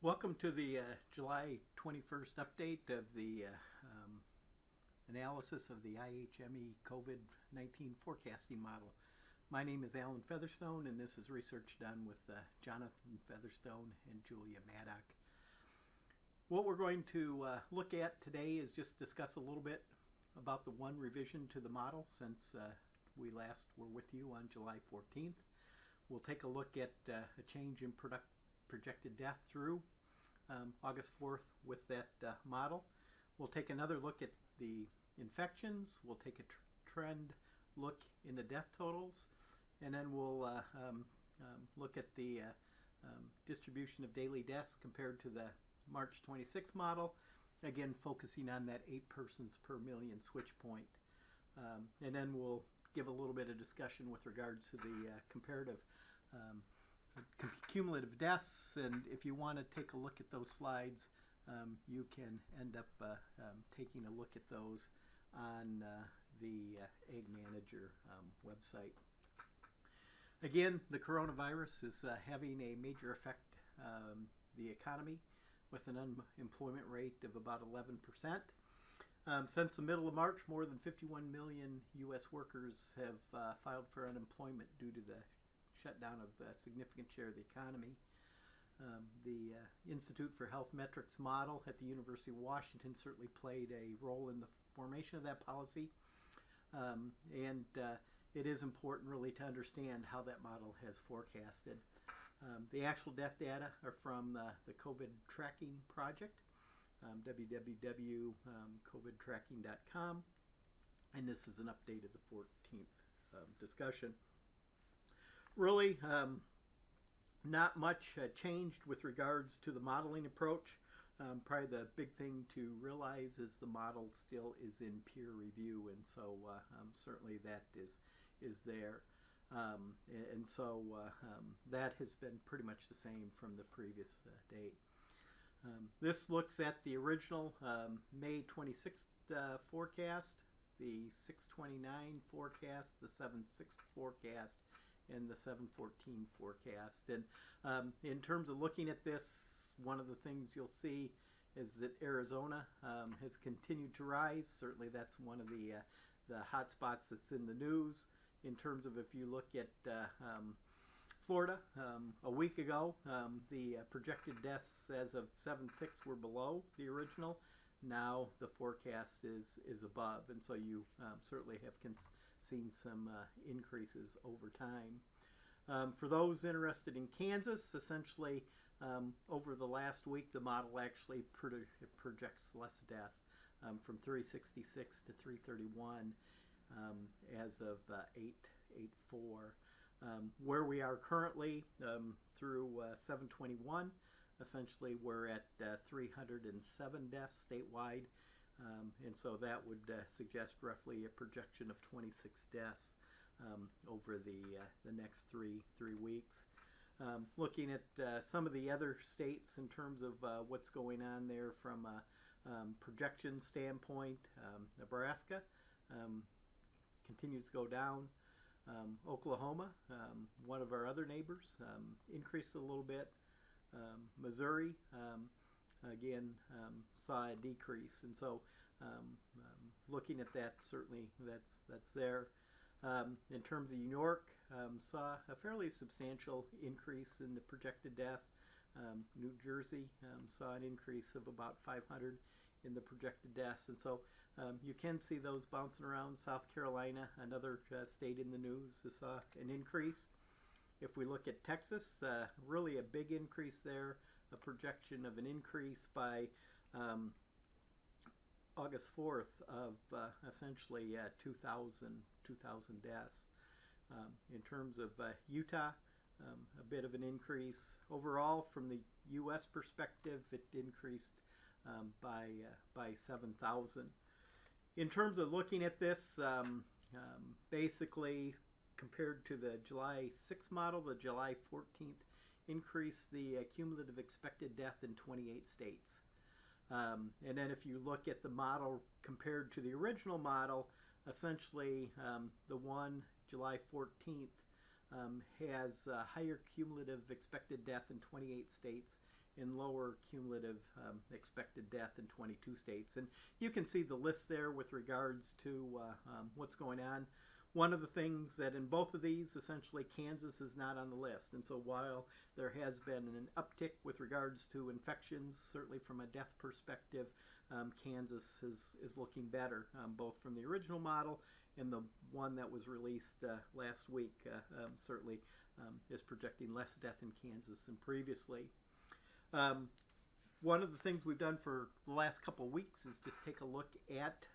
Welcome to the July 21st update of the analysis of the IHME COVID-19 forecasting model. My name is Allen Featherstone, and this is research done with Jonathan Featherstone and Julia Maddock. What we're going to look at today is just discuss a little bit about the one revision to the model since we last were with you on July 14th. We'll take a look at a change in projected death through August 4th with that model. We'll take another look at the infections. We'll take a trend look in the death totals, and then we'll look at the distribution of daily deaths compared to the March 26 model, again focusing on that 8 persons per million switch point. And then we'll give a little bit of discussion with regards to the comparative cumulative deaths, and if you want to take a look at those slides, you can end up taking a look at those on the Ag Manager website. Again, the coronavirus is having a major effect the economy with an unemployment rate of about 11%. Since the middle of March, more than 51 million U.S. workers have filed for unemployment due to the shutdown of a significant share of the economy. The Institute for Health Metrics model at the University of Washington certainly played a role in the formation of that policy, and it is important really to understand how that model has forecasted. The actual death data are from the COVID Tracking Project, www.covidtracking.com, and this is an update of the 14th discussion. Really, not much changed with regards to the modeling approach. Probably the big thing to realize is the model still is in peer review, and so certainly that is there. And so that has been pretty much the same from the previous date. This looks at the original May 26th forecast, the 6/29 forecast, the 7/6 forecast, and the 7/14 forecast. And in terms of looking at this, one of the things you'll see is that Arizona has continued to rise. Certainly that's one of the hot spots that's in the news. In terms of if you look at Florida, a week ago, the projected deaths as of 7/6 were below the original. Now the forecast is above, and so you certainly have seen some increases over time. For those interested in Kansas, essentially over the last week the model actually projects less death from 366 to 331 as of 8/4. Where we are currently through 7/21, essentially we're at 307 deaths statewide. And so that would suggest roughly a projection of 26 deaths over the next three weeks. Looking at some of the other states in terms of what's going on there from a projection standpoint, Nebraska continues to go down. Oklahoma, one of our other neighbors, increased a little bit. Missouri, again, saw a decrease, and so looking at that, certainly that's there. In terms of New York, saw a fairly substantial increase in the projected death. New Jersey saw an increase of about 500 in the projected deaths, and so you can see those bouncing around. South Carolina, another state in the news, saw an increase. If we look at Texas, really a big increase there, a projection of an increase by August 4th of essentially 2,000 deaths. In terms of Utah, a bit of an increase. Overall, from the U.S. perspective, it increased by 7,000. In terms of looking at this, basically compared to the July 6th model, the July 14th increased the cumulative expected death in 28 states. And then if you look at the model compared to the original model, essentially the one July 14th has higher cumulative expected death in 28 states and lower cumulative expected death in 22 states. And you can see the list there with regards to what's going on. One of the things that in both of these, essentially Kansas is not on the list. And so while there has been an uptick with regards to infections, certainly from a death perspective, Kansas is looking better, both from the original model and the one that was released last week. Certainly is projecting less death in Kansas than previously. One of the things we've done for the last couple of weeks is just take a look at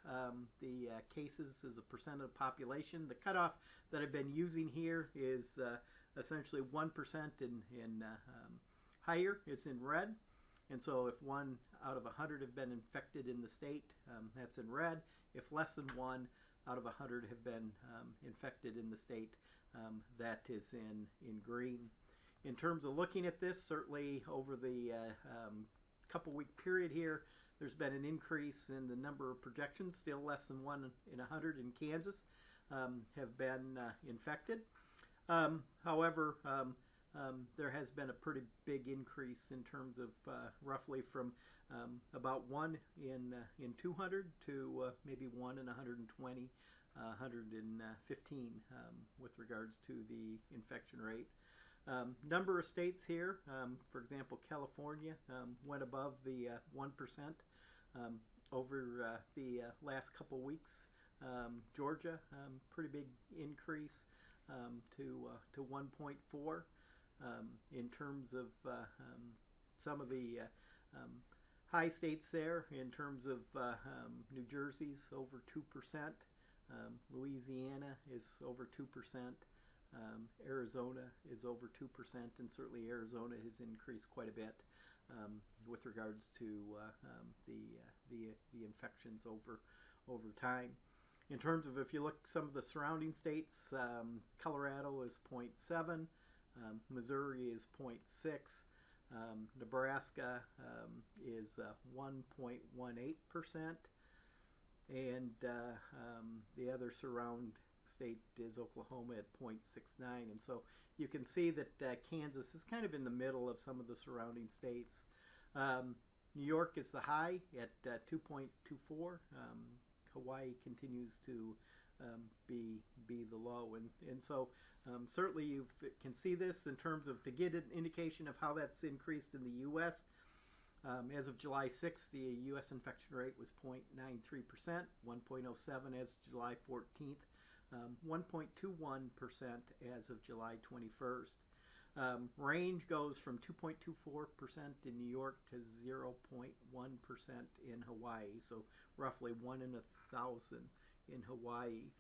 the cases as a percent of the population. The cutoff that I've been using here is essentially 1% in higher is in red. And so if 1 out of 100 have been infected in the state, that's in red. If less than 1 out of 100 have been infected in the state, that is in green. In terms of looking at this, certainly over the couple week period here, there's been an increase in the number of projections. Still less than 1 in 100 in Kansas have been infected. However, there has been a pretty big increase in terms of roughly from about 1 in 200 to maybe 1 in 120, 115 with regards to the infection rate. Number of states here, for example, California went above the 1% over the last couple weeks. Georgia, pretty big increase to 1.4. In terms of some of the high states there, in terms of New Jersey's over 2%, Louisiana is over 2%. Arizona is over 2%, and certainly Arizona has increased quite a bit with regards to the infections over time. In terms of if you look some of the surrounding states, Colorado is 0.7, Missouri is 0.6, Nebraska is 1.18%, and the other surround state is Oklahoma at 0.69. And so you can see that Kansas is kind of in the middle of some of the surrounding states. New York is the high at 2.24. Hawaii continues to be the low. And so certainly you can see this in terms of, to get an indication of how that's increased in the U.S. As of July 6th, the U.S. infection rate was 0.93%, 1.07 as of July 14th. 1.21% as of July 21st. Range goes from 2.24% in New York to 0.1% in Hawaii, so roughly 1 in 1,000 in Hawaii.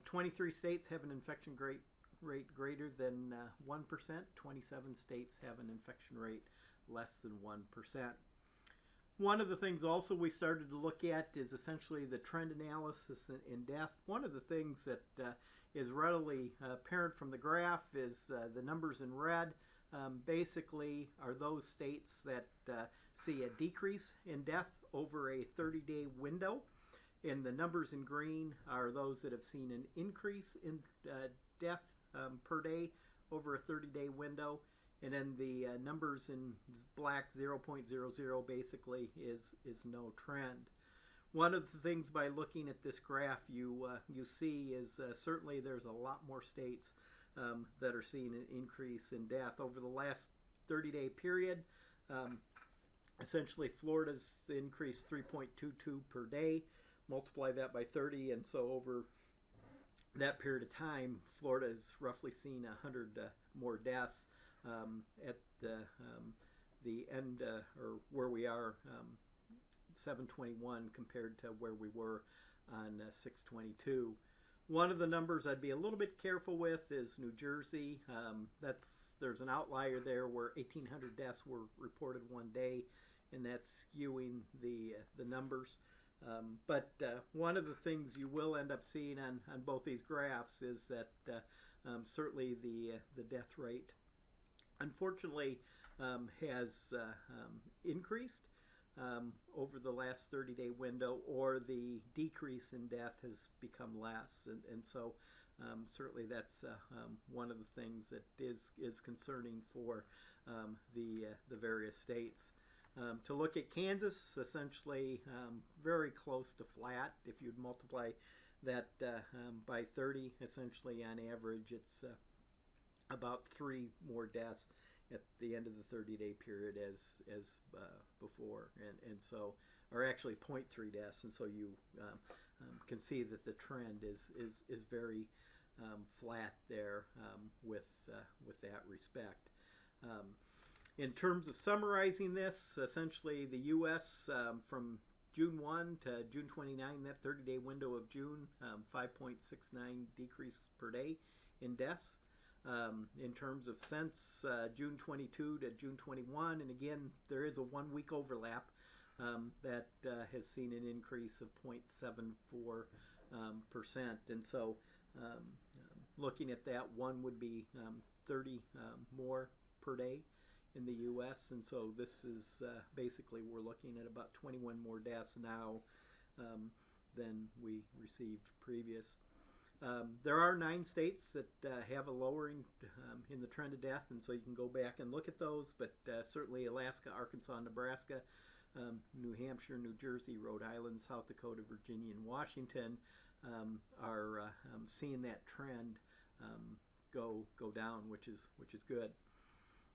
23 states have an infection rate greater than 1%. 27 states have an infection rate less than 1%. One of the things also we started to look at is essentially the trend analysis in death. One of the things that is readily apparent from the graph is the numbers in red basically are those states that see a decrease in death over a 30-day window, and the numbers in green are those that have seen an increase in death per day over a 30-day window. And then the numbers in black, 0.00, basically is no trend. One of the things by looking at this graph you see is certainly there's a lot more states that are seeing an increase in death. Over the last 30-day period, essentially Florida's increased 3.22 per day. Multiply that by 30, and so over that period of time, Florida has roughly seen 100 more deaths. At the end, or where we are, 7/21 compared to where we were on 6/22. One of the numbers I'd be a little bit careful with is New Jersey. There's an outlier there where 1,800 deaths were reported one day, and that's skewing the numbers. But one of the things you will end up seeing on both these graphs is that certainly the death rate, unfortunately, has increased over the last 30-day window, or the decrease in death has become less. And so certainly that's one of the things that is concerning for the various states. To look at Kansas, essentially very close to flat. If you'd multiply that by 30, essentially on average, it's about 3 more deaths at the end of the 30-day period as before, and so, or actually 0.3 deaths, and so you can see that the trend is very flat there with that respect. In terms of summarizing this, essentially the U.S. From June 1 to June 29, that 30-day window of June, 5.69 decrease per day in deaths. In terms of since June 22 to June 21, and again, there is a 1-week overlap that has seen an increase of 0.74%. And so looking at that, one would be 30 more per day in the U.S. And so this is basically, we're looking at about 21 more deaths now than we received previous. There are 9 states that have a lowering in the trend of death, and so you can go back and look at those, but certainly Alaska, Arkansas, Nebraska, New Hampshire, New Jersey, Rhode Island, South Dakota, Virginia, and Washington are seeing that trend go down, which is good.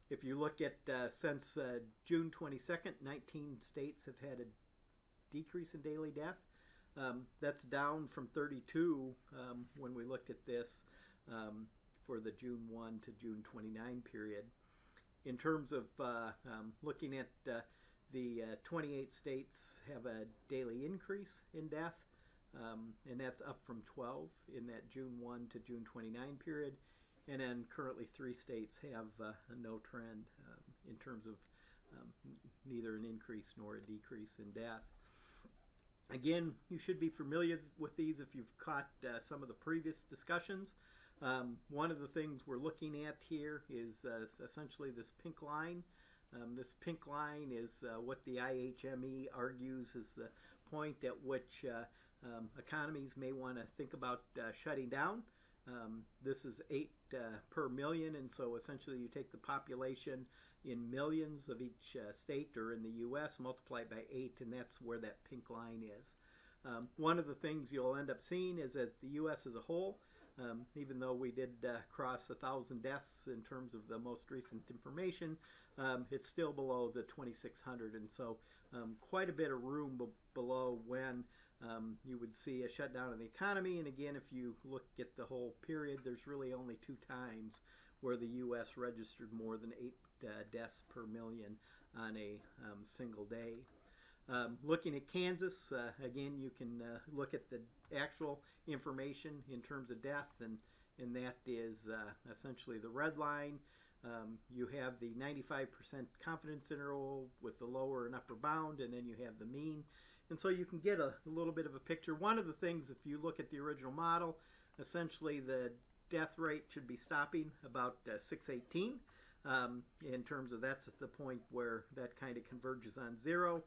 If you look at since June 22nd, 19 states have had a decrease in daily death. That's down from 32 when we looked at this for the June 1 to June 29 period. In terms of looking at the 28 states have a daily increase in death, and that's up from 12 in that June 1 to June 29 period. And then currently 3 states have no trend in terms of neither an increase nor a decrease in death. Again, you should be familiar with these if you've caught some of the previous discussions. One of the things we're looking at here is essentially this pink line. This pink line is what the IHME argues is the point at which economies may want to think about shutting down. This is 8 per million, and so essentially you take the population in millions of each state or in the U.S., multiply it by 8, and that's where that pink line is. One of the things you'll end up seeing is that the U.S. as a whole, even though we did cross 1,000 deaths in terms of the most recent information, it's still below the 2,600, and so quite a bit of room below when you would see a shutdown of the economy. And again, if you look at the whole period, there's really only 2 times where the U.S. registered more than 8 deaths per million on a single day. Looking at Kansas, again, you can look at the actual information in terms of death, and that is essentially the red line. You have the 95% confidence interval with the lower and upper bound, and then you have the mean. And so you can get a little bit of a picture. One of the things, if you look at the original model, essentially the death rate should be stopping about 618 in terms of that's the point where that kind of converges on 0.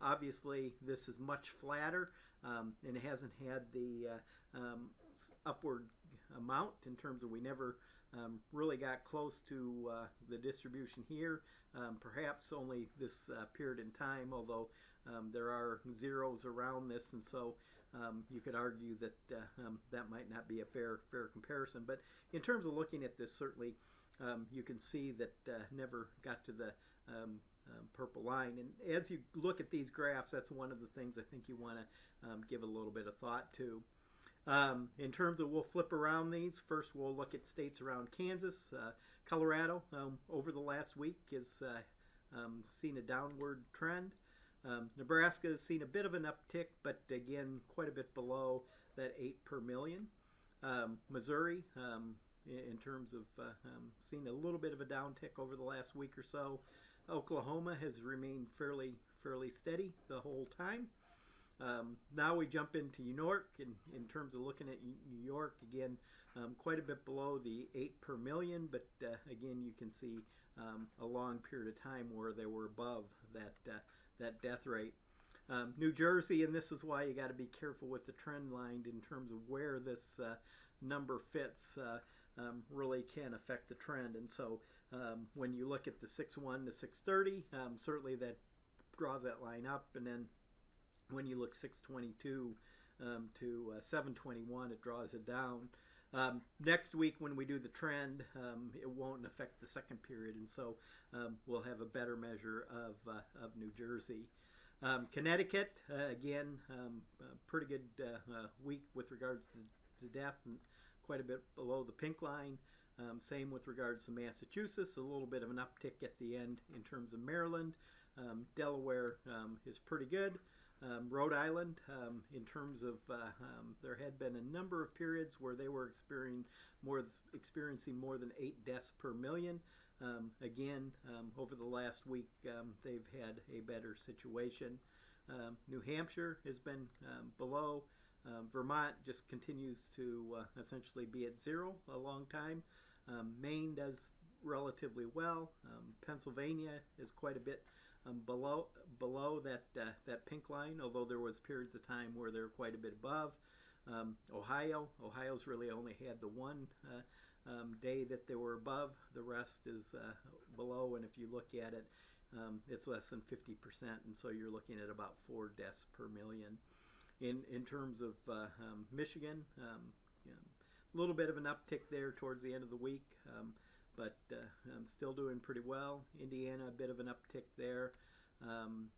Obviously, this is much flatter and it hasn't had the upward amount in terms of we never really got close to the distribution here. Perhaps only this period in time, although there are zeros around this, and so you could argue that that might not be a fair comparison. But in terms of looking at this, certainly you can see that never got to the purple line. And as you look at these graphs, that's one of the things I think you want to give a little bit of thought to. In terms of, we'll flip around these. First, we'll look at states around Kansas. Colorado, over the last week, has seen a downward trend. Nebraska has seen a bit of an uptick, but again, quite a bit below that 8 per million. Missouri, in terms of seen a little bit of a downtick over the last week or so. Oklahoma has remained fairly steady the whole time. Now we jump into New York, in terms of looking at New York, again, quite a bit below the 8 per million, but again, you can see a long period of time where they were above that death rate. New Jersey, and this is why you got to be careful with the trend line in terms of where this number fits, really can affect the trend. And so When you look at the 6-1 to 6:30, certainly that draws that line up, and then when you look 6:22 to 7:21, it draws it down. Next week, when we do the trend, it won't affect the second period, and so we'll have a better measure of New Jersey. Connecticut, again, pretty good week with regards to death, and quite a bit below the pink line. Same with regards to Massachusetts, a little bit of an uptick at the end in terms of Maryland. Delaware is pretty good. Rhode Island, in terms of there had been a number of periods where they were experiencing more than 8 deaths per million. Again, over the last week, they've had a better situation. New Hampshire has been below. Vermont just continues to essentially be at 0 a long time. Maine does relatively well. Pennsylvania is quite a bit below that pink line, although there was periods of time where they were quite a bit above. Ohio's really only had the one day that they were above. The rest is below, and if you look at it, it's less than 50%, and so you're looking at about 4 deaths per million. In terms of Michigan, a little bit of an uptick there towards the end of the week, but still doing pretty well. Indiana, a bit of an uptick there.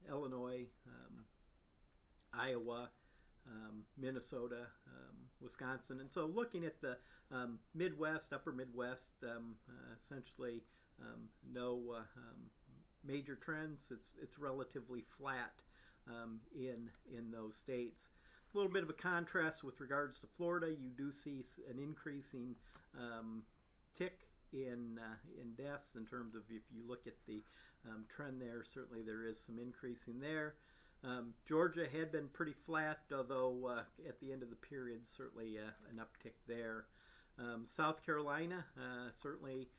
Illinois, Iowa, Minnesota, Wisconsin. And so looking at the Midwest, upper Midwest, essentially no major trends. It's relatively flat in those states. A little bit of a contrast with regards to Florida. You do see an increasing tick in deaths in terms of, if you look at the trend there, certainly there is some increasing there. Georgia had been pretty flat, although at the end of the period, certainly an uptick there. South Carolina, certainly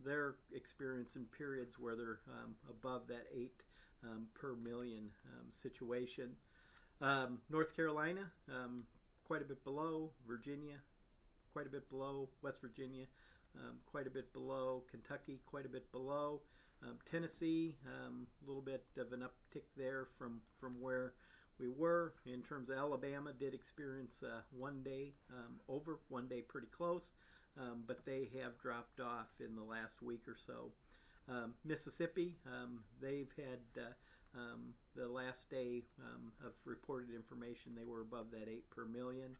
they're experiencing periods where they're above that 8 per million situation. North Carolina, quite a bit below. Virginia, quite a bit below. West Virginia, quite a bit below. Kentucky, quite a bit below. Tennessee, a little bit of an uptick there from where we were. In terms of Alabama, did experience one day over, one day pretty close, but they have dropped off in the last week or so. Mississippi, they've had the last day of reported information, they were above that 8 per million.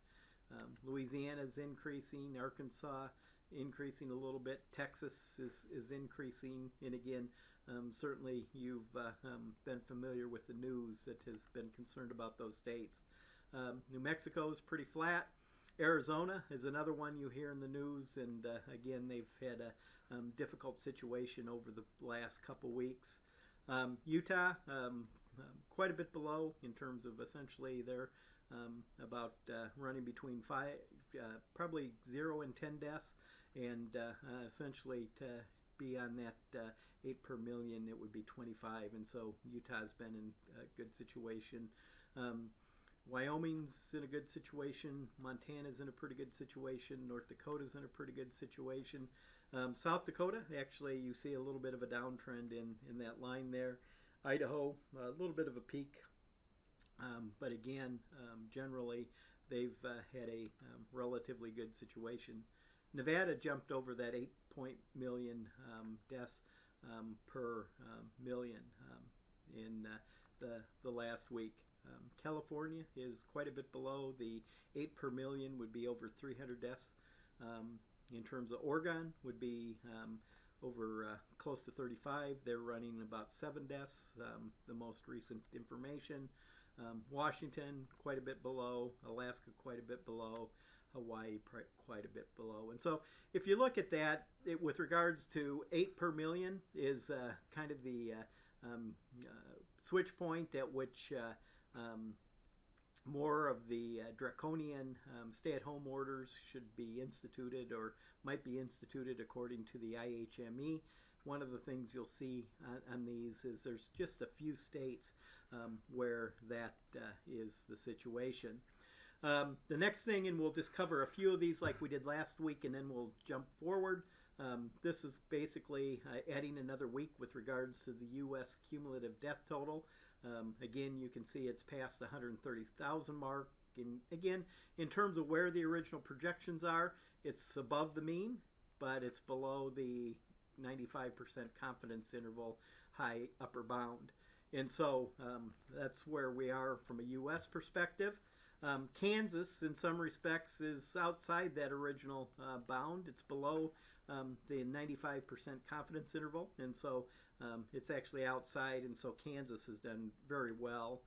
Louisiana's increasing. Arkansas increasing a little bit. Texas is increasing. And again, certainly you've been familiar with the news that has been concerned about those states. New Mexico is pretty flat. Arizona is another one you hear in the news, and again, they've had a difficult situation over the last couple weeks. Utah, quite a bit below in terms of essentially they're about running between probably 0 and 10 deaths, and essentially to be on that 8 per million, it would be 25, and so Utah's been in a good situation. Wyoming's in a good situation. Montana's in a pretty good situation. North Dakota's in a pretty good situation. South Dakota, actually, you see a little bit of a downtrend in that line there. Idaho, a little bit of a peak. But again, generally, they've had a relatively good situation. Nevada jumped over that 8 million deaths per million in the last week. California is quite a bit below. The 8 per million would be over 300 deaths. In terms of Oregon, would be over close to 35. They're running about 7 deaths, the most recent information. Washington, quite a bit below. Alaska, quite a bit below. Hawaii, quite a bit below. And so if you look at that, with regards to 8 per million is kind of the switch point at which more of the draconian stay-at-home orders should be instituted or might be instituted according to the IHME. One of the things you'll see on these is there's just a few states where that is the situation. The next thing, and we'll just cover a few of these like we did last week, and then we'll jump forward. This is basically adding another week with regards to the U.S. cumulative death total. Again, you can see it's past the 130,000 mark. And again, in terms of where the original projections are, it's above the mean, but it's below the 95% confidence interval high upper bound. And so that's where we are from a U.S. perspective. Kansas, in some respects, is outside that original bound. It's below the 95% confidence interval, and so it's actually outside, and so Kansas has done very well.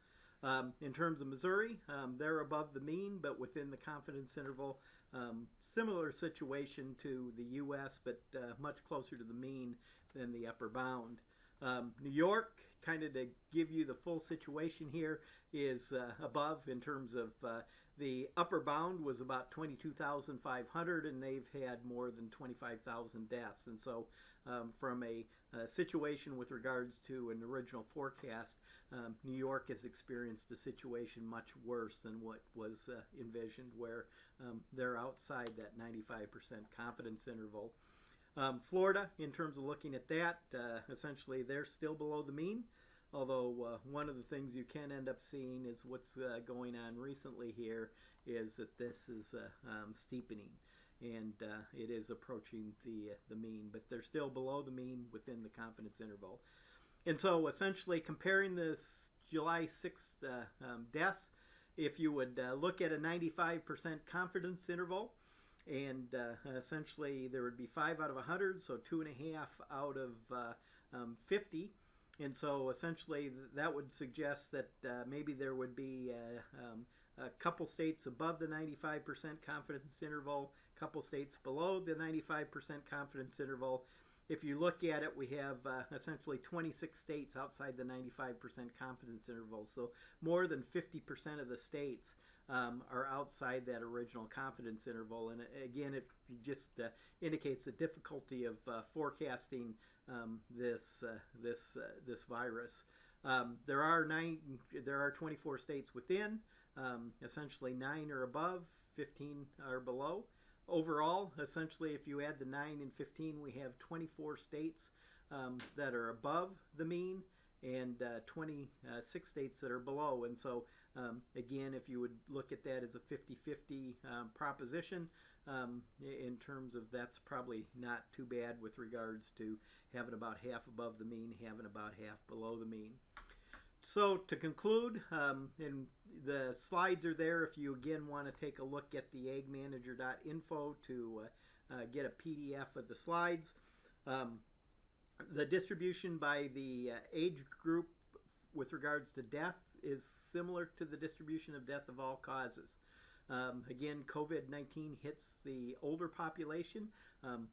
In terms of Missouri, they're above the mean, but within the confidence interval. Similar situation to the U.S., but much closer to the mean than the upper bound. New York, kind of to give you the full situation here, is above in terms of the upper bound was about 22,500, and they've had more than 25,000 deaths. And so from a situation with regards to an original forecast, New York has experienced a situation much worse than what was envisioned, where they're outside that 95% confidence interval. Florida, in terms of looking at that, essentially they're still below the mean, although one of the things you can end up seeing is what's going on recently here is that this is steepening, and it is approaching the mean, but they're still below the mean within the confidence interval. And so essentially comparing this July 6th deaths, if you would look at a 95% confidence interval, and essentially there would be 5 out of 100, so 2.5 out of 50. And so essentially that would suggest that maybe there would be a couple states above the 95% confidence interval, a couple states below the 95% confidence interval. If you look at it, we have essentially 26 states outside the 95% confidence interval. So more than 50% of the states are outside that original confidence interval. And again, it just indicates the difficulty of forecasting this virus. There are 24 states within. Essentially 9 are above, 15 are below. Overall, essentially, if you add the 9 and 15, we have 24 states that are above the mean and 26 states that are below. And so, again, if you would look at that as a 50-50 proposition, in terms of that's probably not too bad with regards to having about half above the mean, having about half below the mean. So to conclude, and the slides are there if you again want to take a look at the agmanager.info to get a PDF of the slides. The distribution by the age group with regards to death is similar to the distribution of death of all causes. Again, COVID-19 hits the older population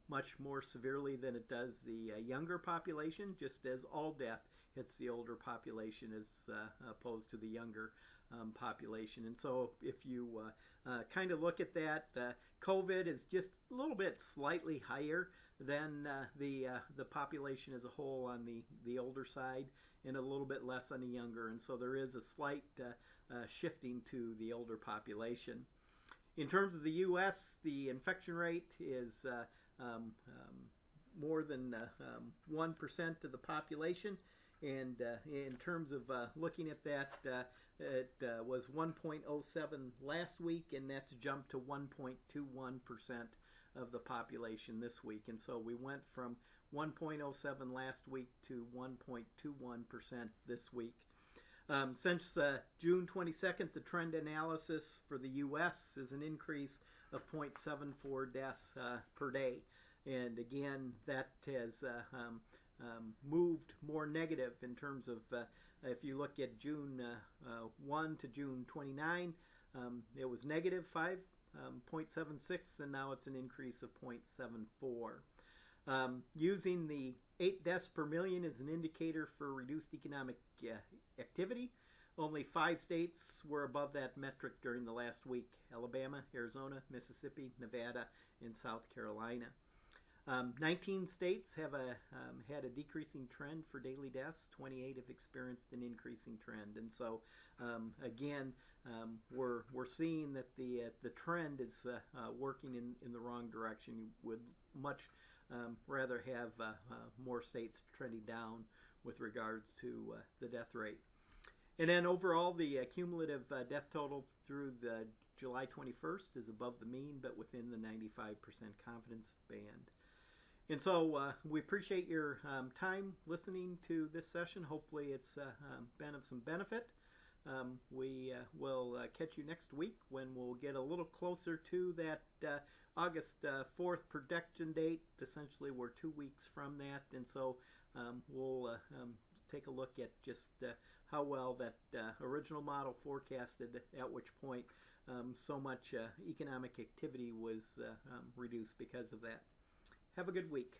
much more severely than it does the younger population, just as all death hits the older population as opposed to the younger population. And so if you kind of look at that, COVID is just a little bit slightly higher than the population as a whole on the older side, and a little bit less on the younger. And so there is a slight shifting to the older population. In terms of the U.S., the infection rate is more than 1% of the population. And in terms of looking at that, it was 1.07 last week, and that's jumped to 1.21% of the population this week. And so we went from 1.07 last week to 1.21% this week. Since June 22nd, the trend analysis for the U.S. is an increase of 0.74 deaths per day. And again, that has moved more negative in terms of if you look at June 1 to June 29, it was negative 5.76, and now it's an increase of 0.74. Using the 8 deaths per million as an indicator for reduced economic activity, only 5 states were above that metric during the last week: Alabama, Arizona, Mississippi, Nevada, and South Carolina. 19 states have had a decreasing trend for daily deaths. 28 have experienced an increasing trend, and so again, we're seeing that the trend is working in the wrong direction. You would much rather have more states trending down with regards to the death rate. And then overall, the cumulative death total through the July 21st is above the mean, but within the 95% confidence band. And so we appreciate your time listening to this session. Hopefully it's been of some benefit. We will catch you next week when we'll get a little closer to that August 4th production date. Essentially, we're 2 weeks from that, and so we'll take a look at just how well that original model forecasted, at which point so much economic activity was reduced because of that. Have a good week.